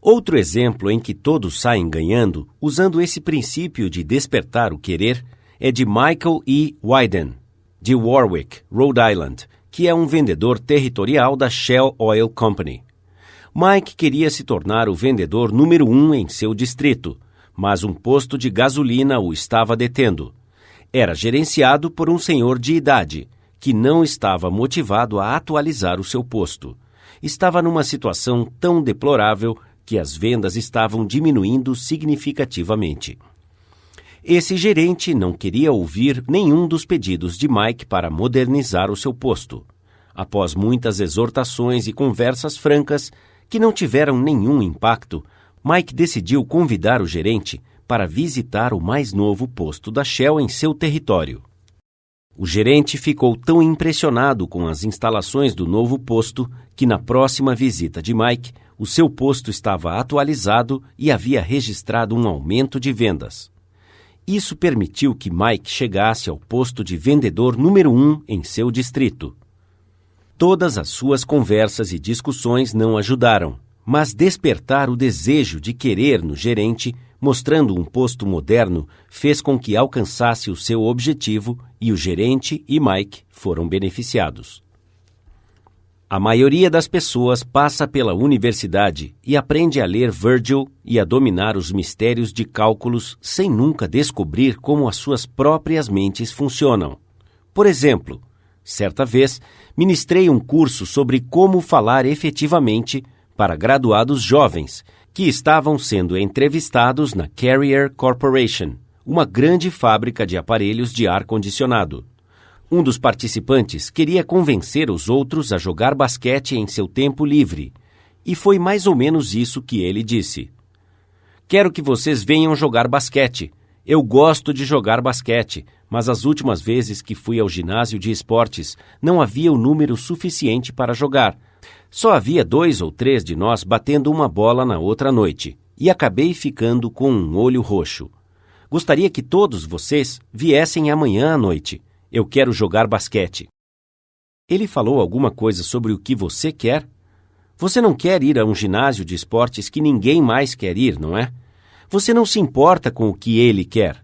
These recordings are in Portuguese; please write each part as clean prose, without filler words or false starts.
Outro exemplo em que todos saem ganhando, usando esse princípio de despertar o querer, é de Michael E. Wyden, de Warwick, Rhode Island, que é um vendedor territorial da Shell Oil Company. Mike queria se tornar o vendedor número 1 em seu distrito, mas um posto de gasolina o estava detendo. Era gerenciado por um senhor de idade, que não estava motivado a atualizar o seu posto. Estava numa situação tão deplorável que as vendas estavam diminuindo significativamente. Esse gerente não queria ouvir nenhum dos pedidos de Mike para modernizar o seu posto. Após muitas exortações e conversas francas, que não tiveram nenhum impacto, Mike decidiu convidar o gerente para visitar o mais novo posto da Shell em seu território. O gerente ficou tão impressionado com as instalações do novo posto que, na próxima visita de Mike, o seu posto estava atualizado e havia registrado um aumento de vendas. Isso permitiu que Mike chegasse ao posto de vendedor número 1 em seu distrito. Todas as suas conversas e discussões não ajudaram, mas despertar o desejo de querer no gerente, mostrando um posto moderno, fez com que alcançasse o seu objetivo e o gerente e Mike foram beneficiados. A maioria das pessoas passa pela universidade e aprende a ler Virgil e a dominar os mistérios de cálculos sem nunca descobrir como as suas próprias mentes funcionam. Por exemplo, certa vez, ministrei um curso sobre como falar efetivamente para graduados jovens que estavam sendo entrevistados na Carrier Corporation, uma grande fábrica de aparelhos de ar-condicionado. Um dos participantes queria convencer os outros a jogar basquete em seu tempo livre, e foi mais ou menos isso que ele disse. Quero que vocês venham jogar basquete. Eu gosto de jogar basquete, mas as últimas vezes que fui ao ginásio de esportes não havia o número suficiente para jogar. Só havia 2 ou 3 de nós batendo uma bola na outra noite, e acabei ficando com um olho roxo. Gostaria que todos vocês viessem amanhã à noite. Eu quero jogar basquete. Ele falou alguma coisa sobre o que você quer? Você não quer ir a um ginásio de esportes que ninguém mais quer ir, não é? Você não se importa com o que ele quer.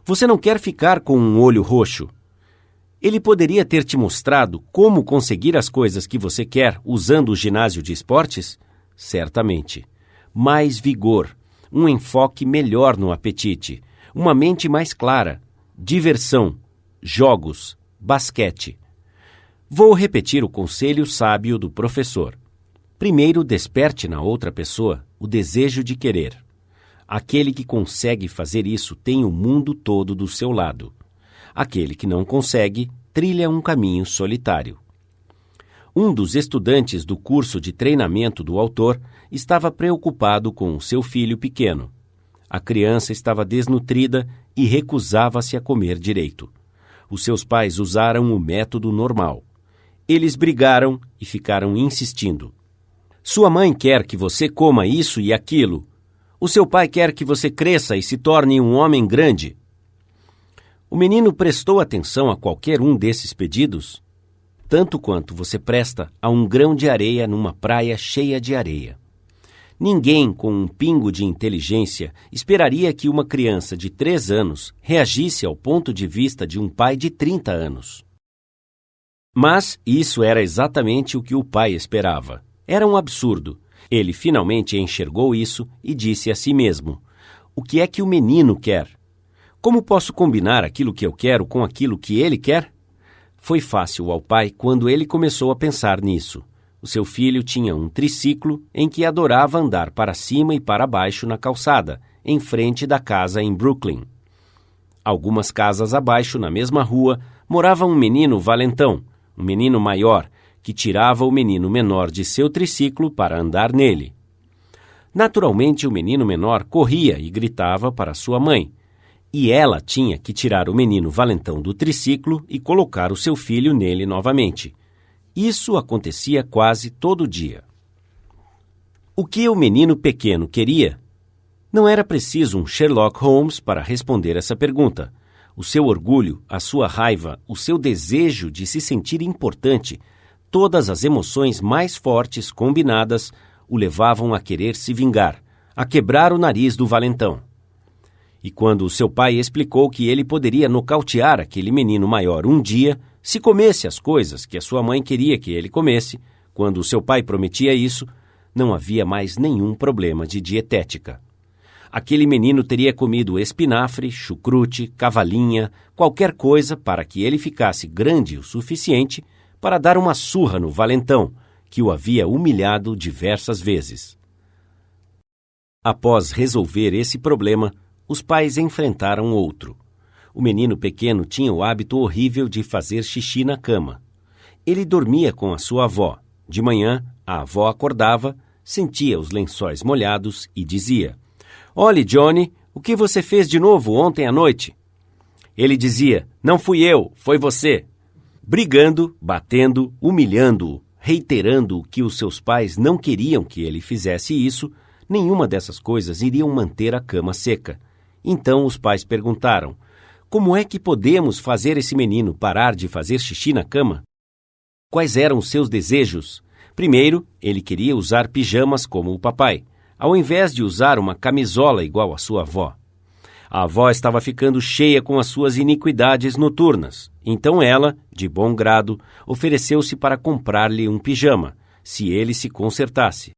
Você não quer ficar com um olho roxo. Ele poderia ter te mostrado como conseguir as coisas que você quer usando o ginásio de esportes? Certamente. Mais vigor, um enfoque melhor no apetite, uma mente mais clara, diversão, jogos, basquete. Vou repetir o conselho sábio do professor. Primeiro, desperte na outra pessoa o desejo de querer. Aquele que consegue fazer isso tem o mundo todo do seu lado. Aquele que não consegue trilha um caminho solitário. Um dos estudantes do curso de treinamento do autor estava preocupado com o seu filho pequeno. A criança estava desnutrida e recusava-se a comer direito. Os seus pais usaram o método normal. Eles brigaram e ficaram insistindo. Sua mãe quer que você coma isso e aquilo. O seu pai quer que você cresça e se torne um homem grande. O menino prestou atenção a qualquer um desses pedidos, tanto quanto você presta a um grão de areia numa praia cheia de areia. Ninguém com um pingo de inteligência esperaria que uma criança de 3 anos reagisse ao ponto de vista de um pai de 30 anos. Mas isso era exatamente o que o pai esperava. Era um absurdo. Ele finalmente enxergou isso e disse a si mesmo: o que é que o menino quer? Como posso combinar aquilo que eu quero com aquilo que ele quer? Foi fácil ao pai quando ele começou a pensar nisso. O seu filho tinha um triciclo em que adorava andar para cima e para baixo na calçada, em frente da casa em Brooklyn. Algumas casas abaixo, na mesma rua, morava um menino valentão, um menino maior, que tirava o menino menor de seu triciclo para andar nele. Naturalmente, o menino menor corria e gritava para sua mãe, e ela tinha que tirar o menino valentão do triciclo e colocar o seu filho nele novamente. Isso acontecia quase todo dia. O que o menino pequeno queria? Não era preciso um Sherlock Holmes para responder essa pergunta. O seu orgulho, a sua raiva, o seu desejo de se sentir importante, todas as emoções mais fortes combinadas, o levavam a querer se vingar, a quebrar o nariz do valentão. E quando seu pai explicou que ele poderia nocautear aquele menino maior um dia, se comesse as coisas que a sua mãe queria que ele comesse, quando seu pai prometia isso, não havia mais nenhum problema de dietética. Aquele menino teria comido espinafre, chucrute, cavalinha, qualquer coisa para que ele ficasse grande o suficiente para dar uma surra no valentão, que o havia humilhado diversas vezes. Após resolver esse problema, os pais enfrentaram outro. O menino pequeno tinha o hábito horrível de fazer xixi na cama. Ele dormia com a sua avó. De manhã, a avó acordava, sentia os lençóis molhados e dizia: "Olhe, Johnny, o que você fez de novo ontem à noite?" Ele dizia: "Não fui eu, foi você." Brigando, batendo, humilhando-o, reiterando que os seus pais não queriam que ele fizesse isso, nenhuma dessas coisas iriam manter a cama seca. Então os pais perguntaram: "Como é que podemos fazer esse menino parar de fazer xixi na cama?" Quais eram os seus desejos? Primeiro, ele queria usar pijamas como o papai, ao invés de usar uma camisola igual à sua avó. A avó estava ficando cheia com as suas iniquidades noturnas, então ela, de bom grado, ofereceu-se para comprar-lhe um pijama, se ele se consertasse.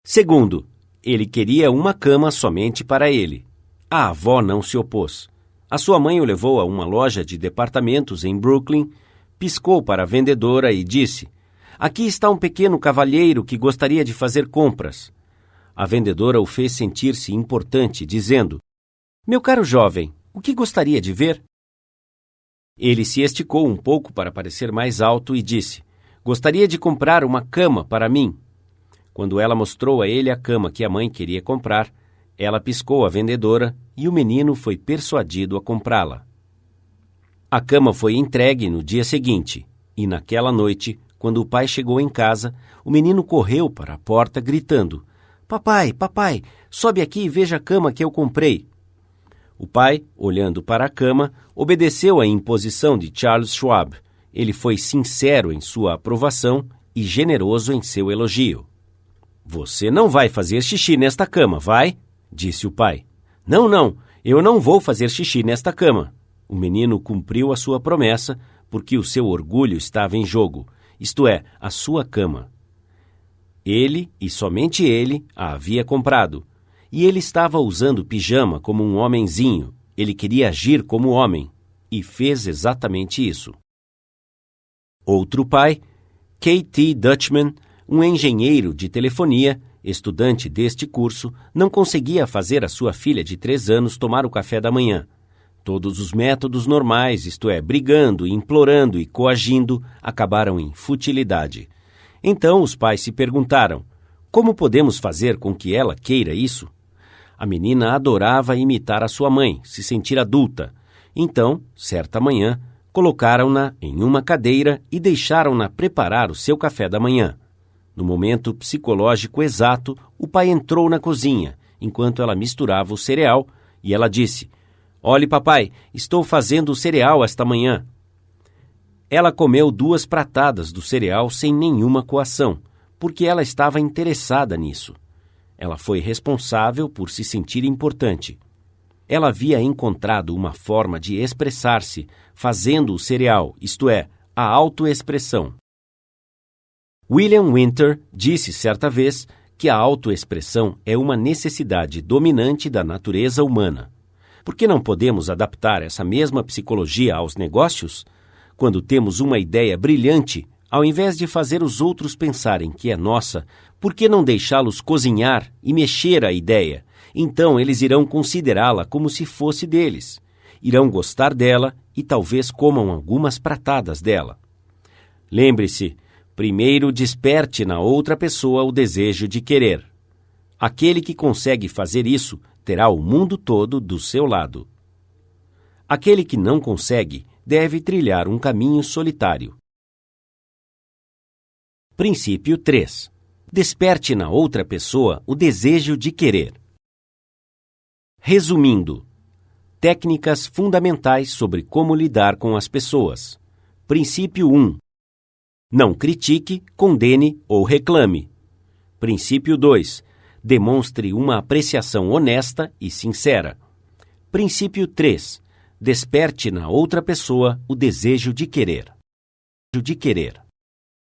Segundo, ele queria uma cama somente para ele. A avó não se opôs. A sua mãe o levou a uma loja de departamentos em Brooklyn, piscou para a vendedora e disse: "Aqui está um pequeno cavalheiro que gostaria de fazer compras." A vendedora o fez sentir-se importante, dizendo: "Meu caro jovem, o que gostaria de ver?" Ele se esticou um pouco para parecer mais alto e disse: "Gostaria de comprar uma cama para mim." Quando ela mostrou a ele a cama que a mãe queria comprar, ela piscou à vendedora e o menino foi persuadido a comprá-la. A cama foi entregue no dia seguinte, e naquela noite, quando o pai chegou em casa, o menino correu para a porta gritando: "Papai, papai, sobe aqui e veja a cama que eu comprei." O pai, olhando para a cama, obedeceu à imposição de Charles Schwab. Ele foi sincero em sua aprovação e generoso em seu elogio. "Você não vai fazer xixi nesta cama, vai?" disse o pai. Não, eu não vou fazer xixi nesta cama." O menino cumpriu a sua promessa porque o seu orgulho estava em jogo, isto é, a sua cama. Ele, e somente ele, a havia comprado. E ele estava usando pijama como um homenzinho. Ele queria agir como homem. E fez exatamente isso. Outro pai, K.T. Dutchman, um engenheiro de telefonia, estudante deste curso, não conseguia fazer a sua filha de 3 anos tomar o café da manhã. Todos os métodos normais, isto é, brigando, implorando e coagindo, acabaram em futilidade. Então os pais se perguntaram: como podemos fazer com que ela queira isso? A menina adorava imitar a sua mãe, se sentir adulta. Então, certa manhã, colocaram-na em uma cadeira e deixaram-na preparar o seu café da manhã. No momento psicológico exato, o pai entrou na cozinha, enquanto ela misturava o cereal, e ela disse: "Olhe, papai, estou fazendo o cereal esta manhã." Ela comeu 2 pratadas do cereal sem nenhuma coação, porque ela estava interessada nisso. Ela foi responsável por se sentir importante. Ela havia encontrado uma forma de expressar-se fazendo o cereal, isto é, a autoexpressão. William Winter disse certa vez que a autoexpressão é uma necessidade dominante da natureza humana. Por que não podemos adaptar essa mesma psicologia aos negócios? Quando temos uma ideia brilhante, ao invés de fazer os outros pensarem que é nossa, por que não deixá-los cozinhar e mexer a ideia? Então eles irão considerá-la como se fosse deles. Irão gostar dela e talvez comam algumas pratadas dela. Lembre-se, primeiro desperte na outra pessoa o desejo de querer. Aquele que consegue fazer isso terá o mundo todo do seu lado. Aquele que não consegue deve trilhar um caminho solitário. Princípio 3. Desperte na outra pessoa o desejo de querer. Resumindo, técnicas fundamentais sobre como lidar com as pessoas. Princípio 1. Não critique, condene ou reclame. Princípio 2. Demonstre uma apreciação honesta e sincera. Princípio 3. Desperte na outra pessoa o desejo de querer.